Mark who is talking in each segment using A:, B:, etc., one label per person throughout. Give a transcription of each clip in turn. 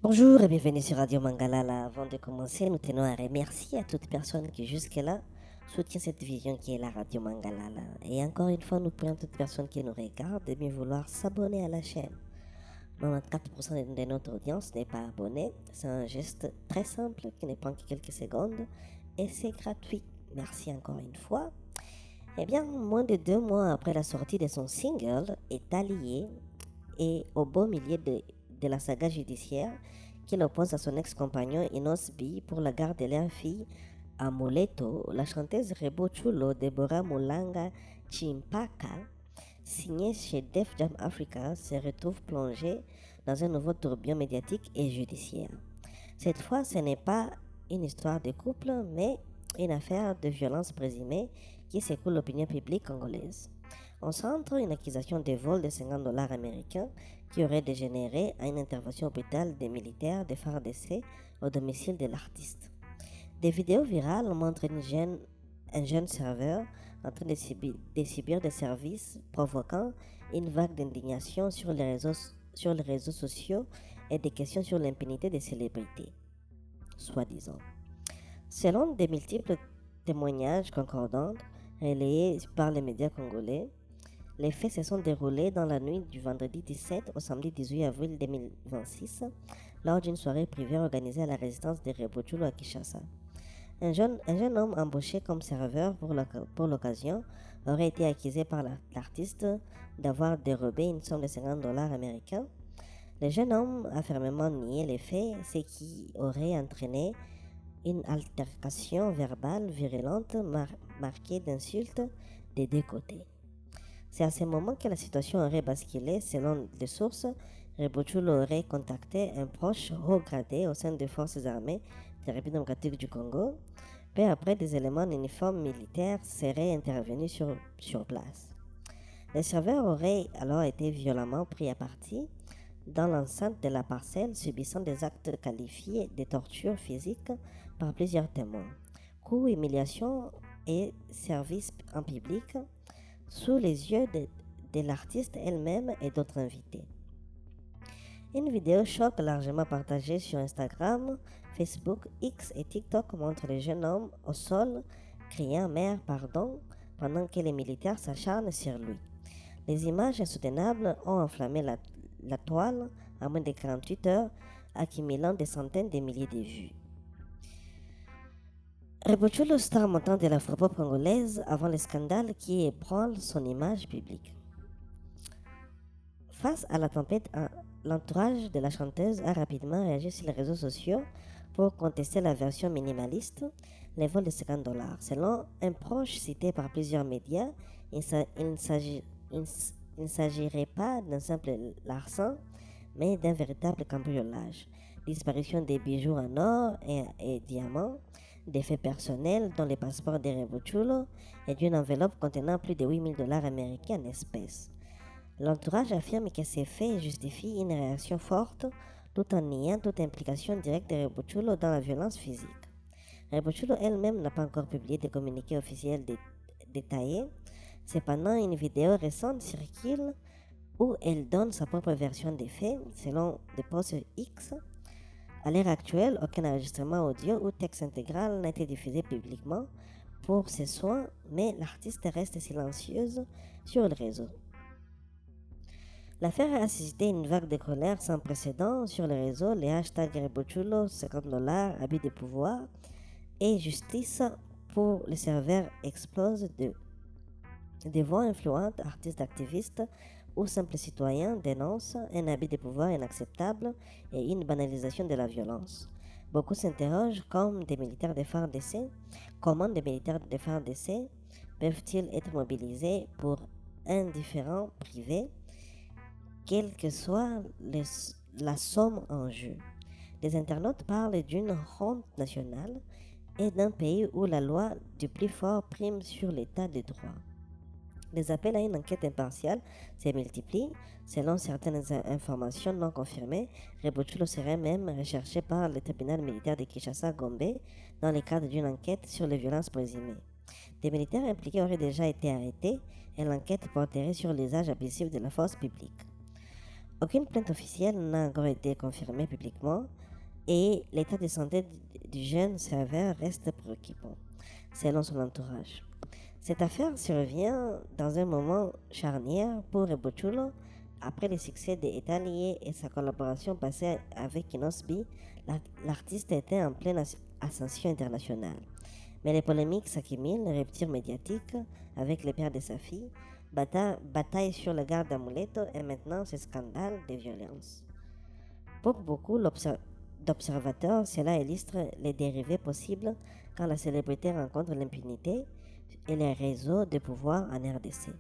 A: Bonjour et bienvenue sur Radio Mangalala. Avant de commencer, nous tenons à remercier à toute personne qui jusque-là soutient cette vision qui est la Radio Mangalala. Et encore une fois, nous prions toute personne qui nous regarde de bien vouloir s'abonner à la chaîne. 94% de notre audience n'est pas abonnée. C'est un geste très simple qui ne prend que quelques secondes et c'est gratuit. Merci encore une fois. Eh bien, moins de 2 mois après la sortie de son single, est allié et au beau milieu de la saga judiciaire qui l'oppose à son ex-compagnon Inos B pour la garde de leur fille à Moleto, la chanteuse Rebo Chulo Deborah Mulanga Chimpaka, signée chez Def Jam Africa, se retrouve plongée dans un nouveau tourbillon médiatique et judiciaire. Cette fois, ce n'est pas une histoire de couple, mais une affaire de violence présumée qui secoue l'opinion publique congolaise. On centre une accusation de vol de 50 dollars américains qui aurait dégénéré à une intervention brutale des militaires de FARDC au domicile de l'artiste. Des vidéos virales montrent un jeune serveur en train de subir des services provoquant une vague d'indignation sur les réseaux sociaux et des questions sur l'impunité des célébrités, soi-disant. Selon des multiples témoignages concordants relayés par les médias congolais, les faits se sont déroulés dans la nuit du vendredi 17 au samedi 18 avril 2026 lors d'une soirée privée organisée à la résidence de Rebochulo à Kinshasa. Un jeune homme embauché comme serveur pour l'occasion aurait été accusé par l'artiste d'avoir dérobé une somme de 50 dollars américains. Le jeune homme a fermement nié les faits, ce qui aurait entraîné une altercation verbale virulente marquée d'insultes des deux côtés. C'est à ce moment que la situation aurait basculé. Selon les sources, Rebochulo aurait contacté un proche haut gradé au sein des forces armées de la République démocratique du Congo. Peu après, des éléments en uniforme militaire seraient intervenus sur place. Les serveurs auraient alors été violemment pris à partie dans l'enceinte de la parcelle, subissant des actes qualifiés de torture physique par plusieurs témoins. Coups, humiliations et services en public sous les yeux de l'artiste elle-même et d'autres invités. Une vidéo choc largement partagée sur Instagram, Facebook, X et TikTok montre le jeune homme au sol criant Mère, pardon, pendant que les militaires s'acharnent sur lui. Les images insoutenables ont enflammé la toile à moins de 48 heures, accumulant des centaines de milliers de vues. Rebochulo, star montant de l'afropop congolaise avant le scandale qui ébranle son image publique. Face à la tempête, l'entourage de la chanteuse a rapidement réagi sur les réseaux sociaux pour contester la version minimaliste, les vols de 50 dollars. Selon un proche cité par plusieurs médias, il ne s'agirait pas d'un simple larcin, mais d'un véritable cambriolage. Disparition des bijoux en or et diamants, des faits personnels dont les passeports de Rebochulo et d'une enveloppe contenant plus de 8000 dollars américains en espèces. L'entourage affirme que ces faits justifient une réaction forte tout en niant toute implication directe de Rebochulo dans la violence physique. Rebochulo elle-même n'a pas encore publié de communiqué officiel détaillé. Cependant, une vidéo récente circule où elle donne sa propre version des faits, selon des posts X. À l'heure actuelle, aucun enregistrement audio ou texte intégral n'a été diffusé publiquement pour ses soins, mais l'artiste reste silencieuse sur le réseau. L'affaire a suscité une vague de colère sans précédent sur les réseaux. Les hashtags Rebochulo, 50 dollars, abus de pouvoir et justice pour les serveurs explosent des voix influentes, artistes activistes ou simples citoyens dénoncent un abus de pouvoir inacceptable et une banalisation de la violence. Beaucoup s'interrogent comment des militaires de FARDC peuvent-ils être mobilisés pour un différend privé, quelle que soit la somme en jeu. Les internautes parlent d'une honte nationale et d'un pays où la loi du plus fort prime sur l'état de droit. Les appels à une enquête impartiale se multiplient. Selon certaines informations non confirmées, Rebochulo serait même recherché par le tribunal militaire de Kinshasa-Gombe dans le cadre d'une enquête sur les violences présumées. Des militaires impliqués auraient déjà été arrêtés et l'enquête porterait sur l'usage abusif de la force publique. Aucune plainte officielle n'a encore été confirmée publiquement et l'état de santé du jeune serveur reste préoccupant, selon son entourage. Cette affaire survient dans un moment charnière pour Rebochulo. Après le succès de Etalier et sa collaboration passée avec Inosbi, l'artiste était en pleine ascension internationale. Mais les polémiques s'accumulent, rupture médiatique avec le père de sa fille, bataille sur le garde d'Amuleto et maintenant ce scandale de violence. Pour beaucoup d'observateurs, cela illustre les dérivés possibles quand la célébrité rencontre l'impunité et les réseaux de pouvoir en RDC.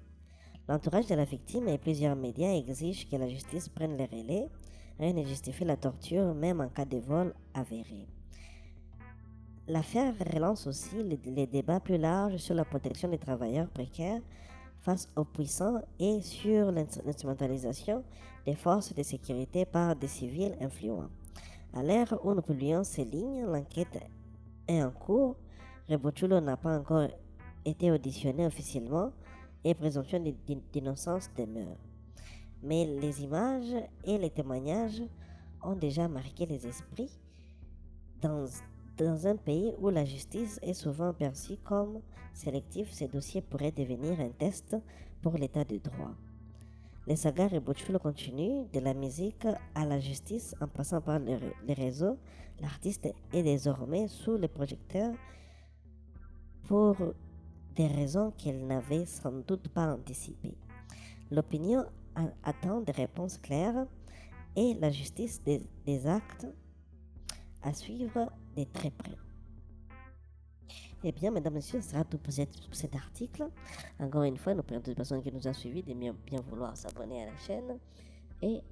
A: L'entourage de la victime et plusieurs médias exigent que la justice prenne le relais. Rien ne justifie la torture, même en cas de vol avéré. L'affaire relance aussi les débats plus larges sur la protection des travailleurs précaires face aux puissants et sur l'instrumentalisation des forces de sécurité par des civils influents. À l'ère où nous publions ces lignes, l'enquête est en cours. Rebochulo n'a pas encore été auditionné officiellement et présomption d'innocence demeure. Mais les images et les témoignages ont déjà marqué les esprits dans un pays où la justice est souvent perçue comme sélective. Ces dossiers pourraient devenir un test pour l'état de droit. Les sagas Rebochulo continuent, de la musique à la justice en passant par les réseaux. L'artiste est désormais sous les projecteurs pour des raisons qu'elle n'avait sans doute pas anticipées. L'opinion attend des réponses claires et la justice des actes à suivre de très près. Eh bien, mesdames et messieurs, ce sera tout pour cet article. Encore une fois, nous prions toutes les personnes qui nous ont suivis de bien vouloir s'abonner à la chaîne et